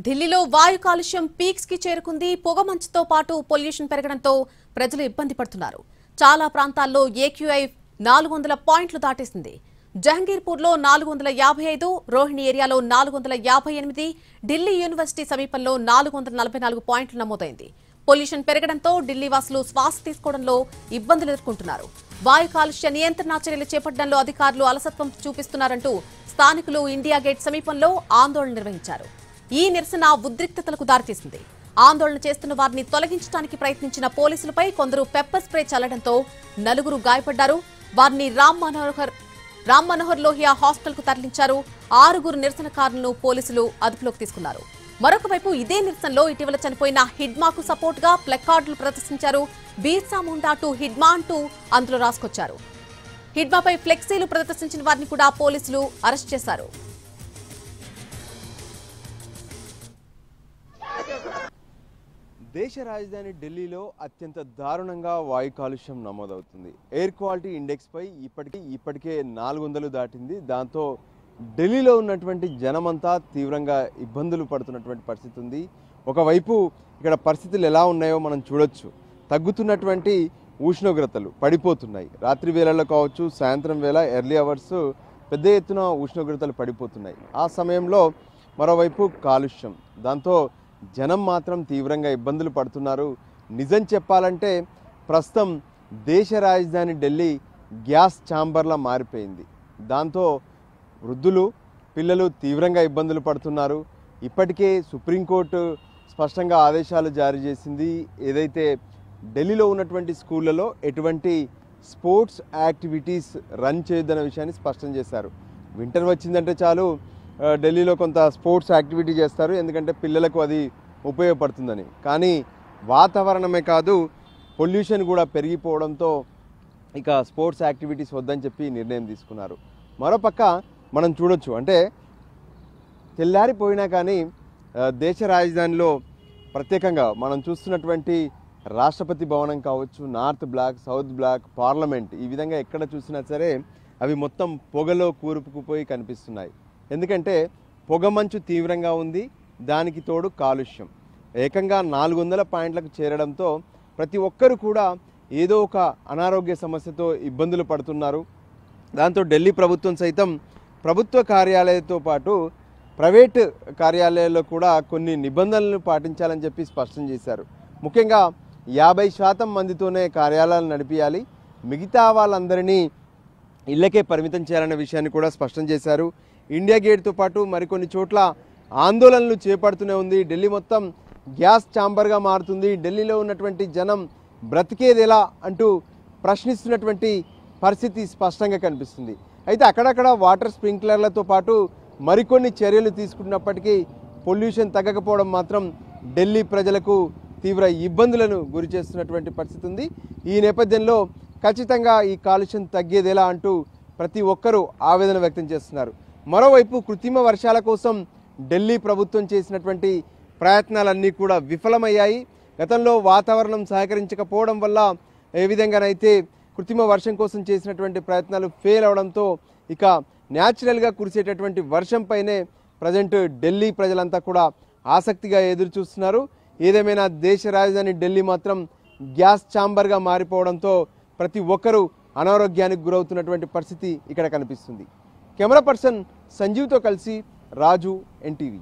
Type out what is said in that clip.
ఢిల్లీలో వాయు కాలుష్యం పీక్స్ కి చేరుకుంది. పొగమంచుతో పాటు పొల్యూషన్ పెరగడంతో ప్రజలు ఇబ్బంది పడుతున్నారు. చాలా ప్రాంతాల్లో ఏక్యూఐ 400 పాయింట్లు దాటేసింది. జహంగీర్పూర్లో 455, రోహిణి ఏరియాలో 458, ఢిల్లీ యూనివర్సిటీ సమీపంలో 444 పాయింట్లు నమోదైంది. పొల్యూషన్ పెరగడంతో ఢిల్లీ వాసులు శ్వాస తీసుకోవడంలో ఇబ్బందులు ఎదుర్కొంటున్నారు. వాయు కాలుష్య నియంత్రణ చర్యలు చేపట్టడంలో అధికారులు అలసత్వం చూపిస్తున్నారంటూ స్థానికులు ఇండియా గేట్ సమీపంలో ఆందోళన నిర్వహించారు. ఈ నిరసన ఉద్రిక్తతలకు దారితీసింది. ఆందోళన చేస్తున్న వారిని తొలగించడానికి ప్రయత్నించిన పోలీసులపై కొందరు పెప్పర్ స్ప్రే చల్లడంతో 4 గాయపడ్డారు. వారిని రామ్ మనోహర్ లోహియా హాస్పిటల్ కు తరలించారు. 6 నిరసనకారులను పోలీసులు అదుపులోకి తీసుకున్నారు. మరొక వైపు ఇదే నిరసనలో ఇటీవల చనిపోయిన హిడ్మాకు సపోర్ట్ గా ప్లకార్డులు ప్రదర్శించారు. బీర్సా ముండా టు హిడ్మా అంటూ అందులో రాసుకొచ్చారు. హిడ్మాపై ఫ్లెక్సీలు ప్రదర్శించిన వారిని కూడా పోలీసులు అరెస్ట్ చేశారు. దేశ రాజధాని ఢిల్లీలో అత్యంత దారుణంగా వాయు కాలుష్యం నమోదవుతుంది. ఎయిర్ క్వాలిటీ ఇండెక్స్ పై ఇప్పటికే 400 దాటింది. దాంతో ఢిల్లీలో ఉన్నటువంటి జనమంతా తీవ్రంగా ఇబ్బందులు పడుతున్నటువంటి పరిస్థితి ఉంది. ఒకవైపు ఇక్కడ పరిస్థితులు ఎలా ఉన్నాయో మనం చూడొచ్చు. తగ్గుతున్నటువంటి ఉష్ణోగ్రతలు పడిపోతున్నాయి. రాత్రి వేళల్లో కావచ్చు, సాయంత్రం వేళ ఎర్లీ అవర్స్ పెద్ద ఎత్తున ఉష్ణోగ్రతలు పడిపోతున్నాయి. ఆ సమయంలో మరోవైపు కాలుష్యం, దాంతో జనం మాత్రం తీవ్రంగా ఇబ్బందులు పడుతున్నారు. నిజం చెప్పాలంటే ప్రస్తుతం దేశ రాజధాని ఢిల్లీ గ్యాస్ ఛాంబర్లా మారిపోయింది. దాంతో వృద్ధులు, పిల్లలు తీవ్రంగా ఇబ్బందులు పడుతున్నారు. ఇప్పటికే సుప్రీంకోర్టు స్పష్టంగా ఆదేశాలు జారీ చేసింది. ఏదైతే ఢిల్లీలో ఉన్నటువంటి స్కూళ్ళలో ఎటువంటి స్పోర్ట్స్ యాక్టివిటీస్ రన్ చేయొద్దన్న విషయాన్ని స్పష్టం చేశారు. వింటర్ వచ్చిందంటే చాలు ఢిల్లీలో కొంత స్పోర్ట్స్ యాక్టివిటీ చేస్తారు, ఎందుకంటే పిల్లలకు అది ఉపయోగపడుతుందని. కానీ వాతావరణమే కాదు, పొల్యూషన్ కూడా పెరిగిపోవడంతో ఇక స్పోర్ట్స్ యాక్టివిటీస్ వద్దని చెప్పి నిర్ణయం తీసుకున్నారు. మరోపక్క మనం చూడొచ్చు, అంటే తెల్లారిపోయినా కానీ దేశ రాజధానిలో ప్రత్యేకంగా మనం చూస్తున్నటువంటి రాష్ట్రపతి భవనం కావచ్చు, North Block, South Block, Parliament, ఈ విధంగా ఎక్కడ చూసినా సరే అవి మొత్తం పొగలో కూరుకుపోయి కనిపిస్తున్నాయి. ఎందుకంటే పొగమంచు తీవ్రంగా ఉంది, దానికి తోడు కాలుష్యం ఏకంగా 400 పాయింట్లకు చేరడంతో ప్రతి ఒక్కరు కూడా ఏదో ఒక అనారోగ్య సమస్యతో ఇబ్బందులు పడుతున్నారు. దాంతో ఢిల్లీ ప్రభుత్వం సైతం ప్రభుత్వ కార్యాలయాలతో పాటు ప్రైవేట్ కార్యాలయాల్లో కూడా కొన్ని నిబంధనలను పాటించాలని చెప్పి స్పష్టం చేశారు. ముఖ్యంగా 50% మందితోనే కార్యాలయాలు నడిపించాలి, మిగతా వాళ్ళందరినీ ఇళ్లకే పరిమితం చేయాలనే విషయాన్ని కూడా స్పష్టం చేశారు. ఇండియా గేట్తో పాటు మరికొన్ని చోట్ల ఆందోళనలు చేపడుతూనే ఉంది. ఢిల్లీ మొత్తం గ్యాస్ ఛాంబర్గా మారుతుంది. ఢిల్లీలో ఉన్నటువంటి జనం బ్రతికేది ఎలా అంటూ ప్రశ్నిస్తున్నటువంటి పరిస్థితి స్పష్టంగా కనిపిస్తుంది. అయితే అక్కడక్కడ వాటర్ స్ప్రింక్లర్లతో పాటు మరికొన్ని చర్యలు తీసుకున్నప్పటికీ పొల్యూషన్ తగ్గకపోవడం మాత్రం ఢిల్లీ ప్రజలకు తీవ్ర ఇబ్బందులను గురి చేస్తున్నటువంటి పరిస్థితి ఉంది. ఈ నేపథ్యంలో ఖచ్చితంగా ఈ కాలుష్యం తగ్గేది ఎలా అంటూ ప్రతి ఒక్కరూ ఆవేదన వ్యక్తం చేస్తున్నారు. మరోవైపు కృత్రిమ వర్షాల కోసం ఢిల్లీ ప్రభుత్వం చేసినటువంటి ప్రయత్నాలన్నీ కూడా విఫలమయ్యాయి. గతంలో వాతావరణం సహకరించకపోవడం వల్ల ఏ విధంగానైతే కృత్రిమ వర్షం కోసం చేసినటువంటి ప్రయత్నాలు ఫెయిల్ అవడంతో ఇక న్యాచురల్గా కురిసేటటువంటి వర్షంపైనే ప్రజెంట్ ఢిల్లీ ప్రజలంతా కూడా ఆసక్తిగా ఎదురు చూస్తున్నారు. ఏదేమైనా దేశ రాజధాని ఢిల్లీ మాత్రం గ్యాస్ ఛాంబర్గా మారిపోవడంతో ప్రతి ఒక్కరూ అనారోగ్యానికి గురవుతున్నటువంటి పరిస్థితి ఇక్కడ కనిపిస్తుంది. కెమెరా పర్సన్ సంజీవ్తో కలిసి రాజు, ఎన్టీవీ.